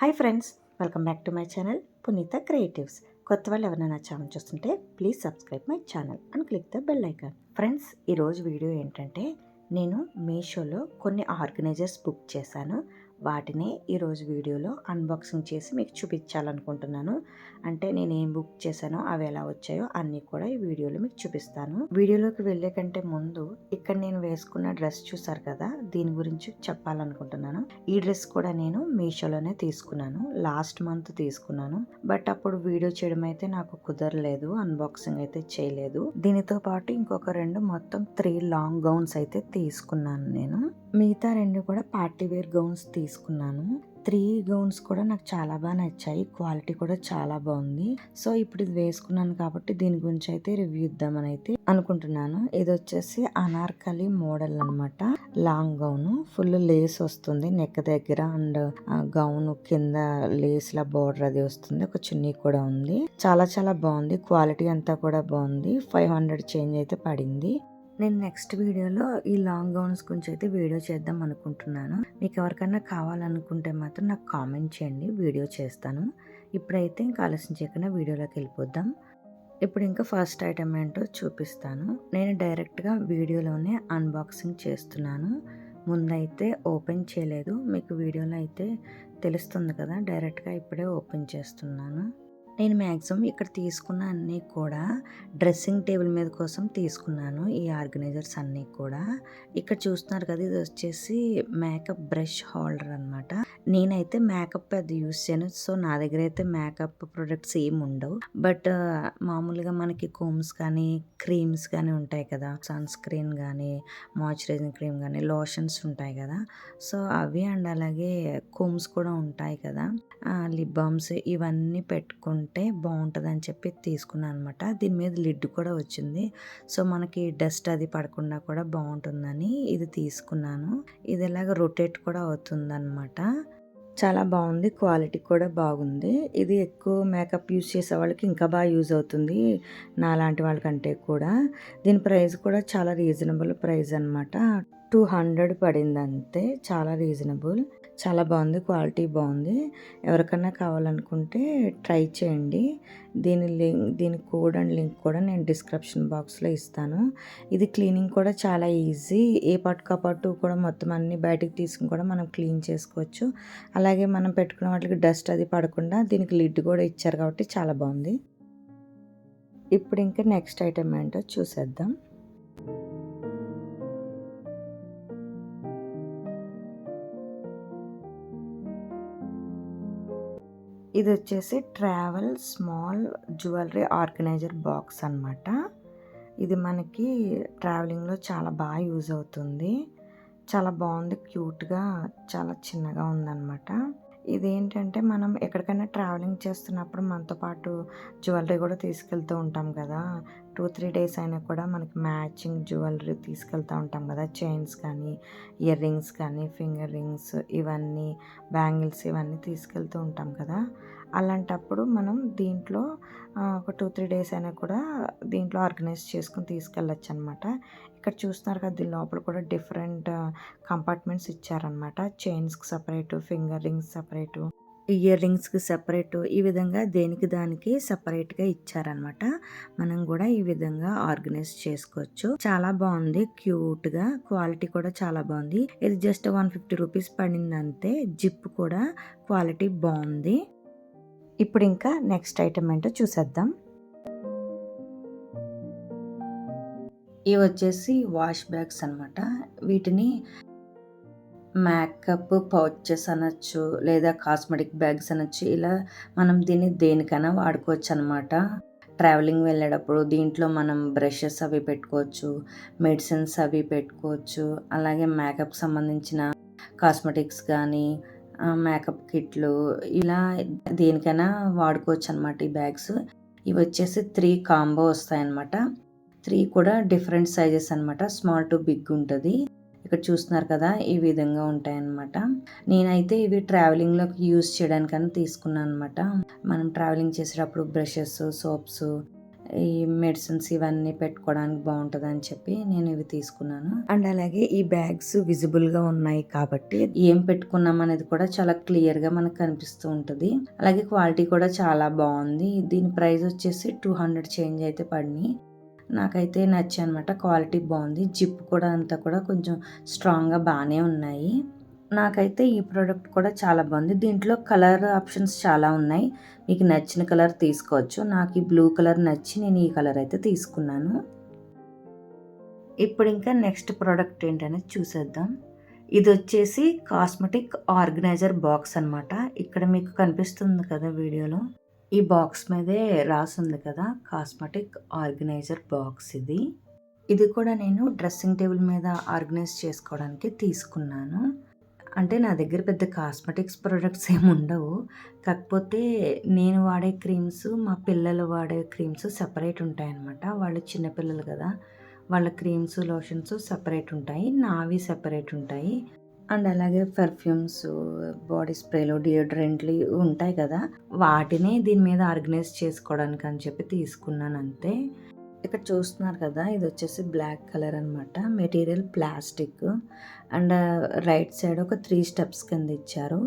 Hi friends, welcome back to my channel పునీత creatives. కొత్త వాళ్ళు ఎవరైనా నా ఛానల్ చూస్తుంటే please subscribe my channel and click the bell icon. Friends, ఈరోజు వీడియో ఏంటంటే నేను మీషోలో కొన్ని ఆర్గనైజర్స్ బుక్ చేశాను. వాటిని ఈరోజు వీడియోలో అన్బాక్సింగ్ చేసి మీకు చూపించాలనుకుంటున్నాను. అంటే నేను ఏం బుక్ చేశానో అవి ఎలా వచ్చాయో అన్నీ కూడా ఈ వీడియోలో మీకు చూపిస్తాను. వీడియోలోకి వెళ్ళే కంటే ముందు ఇక్కడ నేను వేసుకున్న డ్రెస్ చూసారు కదా, దీని గురించి చెప్పాలనుకుంటున్నాను. ఈ డ్రెస్ కూడా నేను మీషోలోనే తీసుకున్నాను. లాస్ట్ మంత్ తీసుకున్నాను. బట్ అప్పుడు వీడియో చేయడం అయితే నాకు కుదరలేదు, అన్బాక్సింగ్ అయితే చేయలేదు. దీనితో పాటు ఇంకొక మొత్తం 3 లాంగ్ గౌన్స్ అయితే తీసుకున్నాను నేను. మిగతా 2 కూడా పార్టీ వేర్ గౌన్స్ తీసుకున్నాను. 3 గౌన్స్ కూడా నాకు చాలా బాగా నచ్చాయి. క్వాలిటీ కూడా చాలా బాగుంది. సో ఇప్పుడు ఇది వేసుకున్నాను కాబట్టి దీని గురించి అయితే రివ్యూ ఇద్దామని అయితే అనుకుంటున్నాను. ఇది వచ్చేసి అనార్కలి మోడల్ అనమాట. లాంగ్ గౌన్, ఫుల్ లేస్ వస్తుంది నెక్ దగ్గర, అండ్ గౌన్ కింద లేస్ లా బోర్డర్ అది వస్తుంది. ఒక చున్నీ కూడా ఉంది. చాలా చాలా బాగుంది. క్వాలిటీ అంతా కూడా బాగుంది. 500 చేంజ్ అయితే పడింది. నేను నెక్స్ట్ వీడియోలో ఈ లాంగ్ గౌన్స్ గురించి అయితే వీడియో చేద్దాం అనుకుంటున్నాను. మీకు ఎవరికైనా కావాలనుకుంటే మాత్రం నాకు కామెంట్ చేయండి, వీడియో చేస్తాను. ఇప్పుడైతే ఇంకా ఆలస్యం చేయకుండా వీడియోలోకి వెళ్ళిపోద్దాం. ఇప్పుడు ఇంకా ఫస్ట్ ఐటమ్ ఏంటో చూపిస్తాను. నేను డైరెక్ట్గా వీడియోలోనే అన్బాక్సింగ్ చేస్తున్నాను. ముందైతే ఓపెన్ చేయలేదు. మీకు వీడియోలో అయితే తెలుస్తుంది కదా, డైరెక్ట్గా ఇప్పుడే ఓపెన్ చేస్తున్నాను. నేను మ్యాక్సిమం ఇక్కడ తీసుకున్న అన్నీ కూడా డ్రెస్సింగ్ టేబుల్ మీద కోసం తీసుకున్నాను. ఈ ఆర్గనైజర్స్ అన్నీ కూడా ఇక్కడ చూస్తున్నారు కదా, ఇది వచ్చేసి మేకప్ బ్రష్ హోల్డర్ అనమాట. నేనైతే మేకప్ పెద్ద యూస్ చేయను, సో నా దగ్గర అయితే మేకప్ ప్రొడక్ట్స్ ఏమి ఉండవు. బట్ మామూలుగా మనకి కోమ్స్ కానీ క్రీమ్స్ కానీ ఉంటాయి కదా, సన్ స్క్రీన్ కానీ మాయిశ్చరైజింగ్ క్రీమ్ కానీ లోషన్స్ ఉంటాయి కదా, సో అవి అండ్ అలాగే కోమ్స్ కూడా ఉంటాయి కదా, లిప్ బామ్స్ ఇవన్నీ పెట్టుకుంటే బాగుంటుంది అని చెప్పి తీసుకున్నాను అనమాట. దీని మీద లిడ్ కూడా వచ్చింది, సో మనకి డస్ట్ అది పడకుండా కూడా బాగుంటుందని ఇది తీసుకున్నాను. ఇది ఎలాగ రొటేట్ కూడా అవుతుంది అనమాట. చాలా బాగుంది. క్వాలిటీ కూడా బాగుంది. ఇది ఎక్కువ మేకప్ యూజ్ చేసే వాళ్ళకి ఇంకా బాగా యూజ్ అవుతుంది, నా లాంటి వాళ్ళకంటే కూడా. దీని ప్రైస్ కూడా చాలా రీజనబుల్ ప్రైస్ అనమాట. 200 పడింది అంతే. చాలా రీజనబుల్, చాలా బాగుంది. క్వాలిటీ బాగుంది. ఎవరికన్నా కావాలనుకుంటే ట్రై చేయండి. దీని కోడ్ అండ్ లింక్ కూడా నేను డిస్క్రిప్షన్ బాక్స్లో ఇస్తాను. ఇది క్లీనింగ్ కూడా చాలా ఈజీ. ఏ పట్టుకు పట్టు కూడా మొత్తం అన్ని బయటకు తీసుకుని కూడా మనం క్లీన్ చేసుకోవచ్చు. అలాగే మనం పెట్టుకున్న వాటికి డస్ట్ అది పడకుండా దీనికి లిడ్ కూడా ఇచ్చారు కాబట్టి చాలా బాగుంది. ఇప్పుడు ఇంకా నెక్స్ట్ ఐటమ్ ఏంటో చూసేద్దాం. ఇది వచ్చేసి travel small jewellery organiser box అనమాట. ఇది మనకి ట్రావెలింగ్లో చాలా బాగా యూజ్ అవుతుంది. చాలా బాగుంది, క్యూట్గా, చాలా చిన్నగా ఉందన్నమాట. ఇదేంటంటే మనం ఎక్కడికైనా ట్రావెలింగ్ చేస్తున్నప్పుడు మనతో పాటు జ్యువెలరీ కూడా తీసుకెళ్తూ ఉంటాం కదా. 2-3 డేస్ అయినా కూడా మనకి మ్యాచింగ్ జ్యువెలరీ తీసుకెళ్తూ ఉంటాం కదా. చైన్స్ కానీ, ఇయర్ రింగ్స్ కానీ, ఫింగర్ రింగ్స్, ఇవన్నీ బ్యాంగిల్స్ ఇవన్నీ తీసుకెళ్తూ ఉంటాం కదా. అలాంటప్పుడు మనం దీంట్లో ఒక 2-3 డేస్ అయినా కూడా దీంట్లో ఆర్గనైజ్ చేసుకుని తీసుకెళ్ళచ్చు అనమాట. ఇక్కడ చూస్తున్నారు కదా, దీని లోపల కూడా డిఫరెంట్ కంపార్ట్మెంట్స్ ఇచ్చారనమాట. చైన్స్కి separate, finger rings separate, ear రింగ్స్కి సపరేటు, ఈ విధంగా దేనికి దానికి సపరేట్గా ఇచ్చారనమాట. మనం కూడా ఈ విధంగా ఆర్గనైజ్ చేసుకోవచ్చు. చాలా బాగుంది, క్యూట్గా. క్వాలిటీ కూడా చాలా బాగుంది. ఇది జస్ట్ 150 రూపీస్ పడింది అంతే. జిప్ కూడా క్వాలిటీ బాగుంది. ఇప్పుడు ఇంకా నెక్స్ట్ ఐటమ్ ఏంటో చూసేద్దాం. ఇవి వచ్చేసి వాష్ బ్యాగ్స్ అనమాట. వీటిని మేకప్ పౌచెస్ అనొచ్చు, లేదా కాస్మెటిక్ బ్యాగ్స్ అనొచ్చు. ఇలా మనం దీన్ని దేనికైనా వాడుకోవచ్చు అనమాట. ట్రావెలింగ్ వెళ్ళేటప్పుడు దీంట్లో మనం బ్రషెస్ అవి పెట్టుకోవచ్చు, మెడిసిన్స్ అవి పెట్టుకోవచ్చు, అలాగే మేకప్ సంబంధించిన కాస్మెటిక్స్ కానీ మేకప్ కిట్లు, ఇలా దేనికైనా వాడుకోవచ్చు అనమాట ఈ బ్యాగ్స్. ఇవి వచ్చేసి 3 కాంబో వస్తాయన్నమాట. 3 కూడా డిఫరెంట్ సైజెస్ అనమాట. స్మాల్ టు బిగ్ ఉంటుంది. ఇక్కడ చూస్తున్నారు కదా, ఈ విధంగా ఉంటాయన్నమాట. నేనైతే ఇవి ట్రావెలింగ్లోకి యూజ్ చేయడానికని తీసుకున్నాను అనమాట. మనం ట్రావెలింగ్ చేసేటప్పుడు బ్రషెస్, సోప్స్ ఈ మెడిసిన్స్ ఇవన్నీ పెట్టుకోవడానికి బాగుంటుందని చెప్పి నేను ఇవి తీసుకున్నాను. అండ్ అలాగే ఈ బ్యాగ్స్ విజిబుల్గా ఉన్నాయి కాబట్టి ఏం పెట్టుకున్నాం అనేది కూడా చాలా క్లియర్గా మనకు కనిపిస్తూ ఉంటుంది. అలాగే క్వాలిటీ కూడా చాలా బాగుంది. దీని ప్రైస్ వచ్చేసి 200 చేంజ్ అయితే పడినాయి. నాకైతే నచ్చాయి అనమాట. క్వాలిటీ బాగుంది. జిప్ కూడా అంతా కూడా కొంచెం స్ట్రాంగ్గా బాగానే ఉన్నాయి. నాకైతే ఈ ప్రోడక్ట్ కూడా చాలా బాగుంది. దీంట్లో కలర్ ఆప్షన్స్ చాలా ఉన్నాయి. మీకు నచ్చిన కలర్ తీసుకోవచ్చు. నాకు ఈ బ్లూ కలర్ నచ్చి నేను ఈ కలర్ అయితే తీసుకున్నాను. ఇప్పుడు ఇంకా నెక్స్ట్ ప్రోడక్ట్ ఏంటనేది చూసేద్దాం. ఇది వచ్చేసి కాస్మెటిక్ ఆర్గనైజర్ బాక్స్ అనమాట. ఇక్కడ మీకు కనిపిస్తుంది కదా వీడియోలో, ఈ బాక్స్ మీదే రాసింది కదా కాస్మెటిక్ ఆర్గనైజర్ బాక్స్. ఇది కూడా నేను డ్రెస్సింగ్ టేబుల్ మీద ఆర్గనైజ్ చేసుకోవడానికి తీసుకున్నాను. అంటే నా దగ్గర పెద్ద కాస్మెటిక్స్ ప్రొడక్ట్స్ ఏమి ఉండవు. కాకపోతే నేను వాడే క్రీమ్స్, మా పిల్లలు వాడే క్రీమ్స్ సెపరేట్ ఉంటాయన్నమాట. వాళ్ళు చిన్నపిల్లలు కదా, వాళ్ళ క్రీమ్స్ లోషన్స్ సెపరేట్ ఉంటాయి, నావి సెపరేట్ ఉంటాయి. అండ్ అలాగే పర్ఫ్యూమ్స్, బాడీ స్ప్రేలు, డియోడ్రెంట్లు ఉంటాయి కదా, వాటిని దీని మీద ఆర్గనైజ్ చేసుకోవడానికి అని చెప్పి తీసుకున్నాను అంతే. ఇక్కడ చూస్తున్నారు కదా, ఇది వచ్చేసి బ్లాక్ కలర్ అనమాట. Material plastic. And right side ఒక 3 స్టెప్స్ కింద ఇచ్చారు.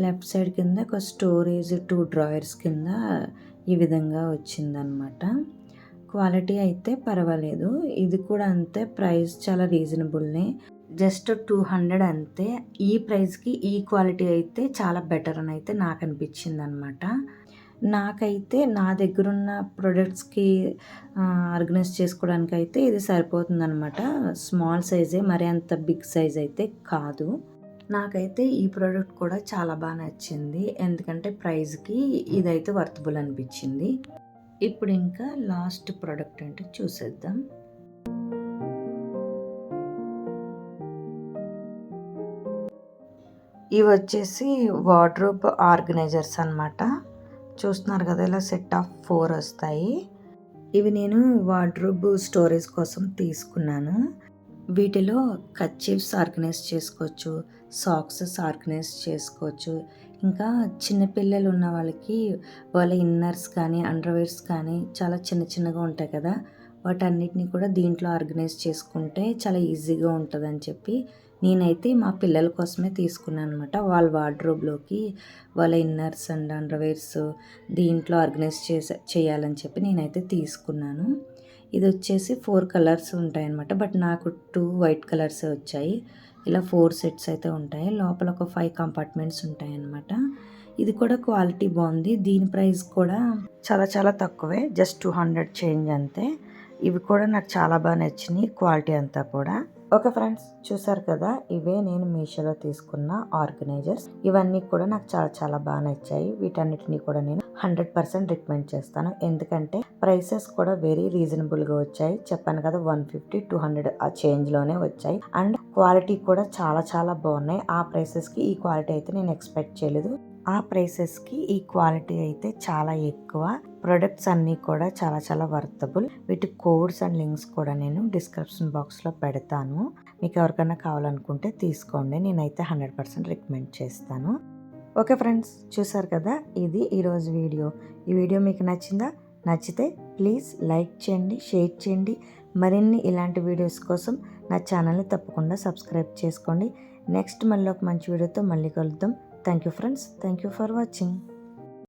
లెఫ్ట్ సైడ్ కింద ఒక స్టోరేజ్ 2 డ్రాయర్స్ కింద ఈ విధంగా వచ్చిందనమాట. క్వాలిటీ అయితే పర్వాలేదు. ఇది కూడా అంతే, ప్రైస్ చాలా రీజనబుల్నే, జస్ట్ 200 అంతే. ఈ ప్రైస్కి ఈ క్వాలిటీ అయితే చాలా బెటర్ అని అయితే నాకు అనిపించింది అనమాట. నాకైతే నా దగ్గరున్న ప్రొడక్ట్స్కి ఆర్గనైజ్ చేసుకోవడానికి అయితే ఇది సరిపోతుందనమాట. స్మాల్ సైజే, మరి అంత బిగ్ సైజ్ అయితే కాదు. నాకైతే ఈ ప్రోడక్ట్ కూడా చాలా బాగా నచ్చింది. ఎందుకంటే ప్రైస్కి ఇదైతే వర్తబుల్ అనిపించింది. ఇప్పుడు ఇంకా లాస్ట్ ప్రోడక్ట్ అంటే చూసేద్దాం. ఇవి వచ్చేసి వార్డ్రోబ్ ఆర్గనైజర్స్ అనమాట. చూస్తున్నారు కదా, ఇలా సెట్ ఆఫ్ 4 వస్తాయి. ఇవి నేను వార్డ్రోబ్ స్టోరేజ్ కోసం తీసుకున్నాను. వీటిలో కర్చీఫ్స్ ఆర్గనైజ్ చేసుకోవచ్చు, సాక్సెస్ ఆర్గనైజ్ చేసుకోవచ్చు. ఇంకా చిన్నపిల్లలు ఉన్న వాళ్ళకి వాళ్ళ ఇన్నర్స్ కానీ అండర్వేర్స్ కానీ చాలా చిన్న చిన్నగా ఉంటాయి కదా, వాటన్నిటిని కూడా దీంట్లో ఆర్గనైజ్ చేసుకుంటే చాలా ఈజీగా ఉంటుందని చెప్పి నేనైతే మా పిల్లల కోసమే తీసుకున్నాను అనమాట. వాళ్ళ వార్డ్రోబ్లోకి వాళ్ళ ఇన్నర్స్ అండ్ అండర్వేర్స్ దీంట్లో ఆర్గనైజ్ చేయాలని చెప్పి నేనైతే తీసుకున్నాను. ఇది వచ్చేసి 4 కలర్స్ ఉంటాయన్నమాట. బట్ నాకు 2 వైట్ కలర్స్ వచ్చాయి. ఇలా 4 సెట్స్ అయితే ఉంటాయి. లోపల ఒక 5 కంపార్ట్మెంట్స్ ఉంటాయన్నమాట. ఇది కూడా క్వాలిటీ బాగుంది. దీని ప్రైస్ కూడా చాలా చాలా తక్కువే, జస్ట్ 200 చేంజ్ అంతే. ఇవి కూడా నాకు చాలా బాగా నచ్చినాయి, క్వాలిటీ అంతా కూడా. ఓకే ఫ్రెండ్స్, చూసారు కదా, ఇవే నేను మీషోలో తీసుకున్న ఆర్గనైజర్స్. ఇవన్నీ కూడా నాకు చాలా చాలా బాగా నచ్చాయి. వీటన్నిటిని కూడా నేను 100% రికమెండ్ చేస్తాను. ఎందుకంటే ప్రైసెస్ కూడా వెరీ రీజనబుల్గా వచ్చాయి. చెప్పాను కదా, 150-200 ఆ చేంజ్లోనే వచ్చాయి. అండ్ క్వాలిటీ కూడా చాలా చాలా బాగున్నాయి. ఆ ప్రైసెస్కి ఈ క్వాలిటీ అయితే నేను ఎక్స్పెక్ట్ చేయలేదు. ఆ ప్రైసెస్కి ఈ క్వాలిటీ అయితే చాలా ఎక్కువ. ప్రొడక్ట్స్ అన్నీ కూడా చాలా చాలా వర్తబుల్. వీటి కోడ్స్ అండ్ లింక్స్ కూడా నేను డిస్క్రిప్షన్ బాక్స్లో పెడతాను. మీకు ఎవరికైనా కావాలనుకుంటే తీసుకోండి. నేనైతే 100% రికమెండ్ చేస్తాను. ఓకే ఫ్రెండ్స్, చూసారు కదా, ఇది ఈరోజు వీడియో. ఈ వీడియో మీకు నచ్చిందా? నచ్చితే ప్లీజ్ లైక్ చేయండి, షేర్ చేయండి. మరిన్ని ఇలాంటి వీడియోస్ కోసం నా ఛానల్ని తప్పకుండా సబ్స్క్రైబ్ చేసుకోండి. నెక్స్ట్ మళ్ళీ ఒక మంచి వీడియోతో మళ్ళీ కలుద్దాం. Thank you friends. Thank you for watching.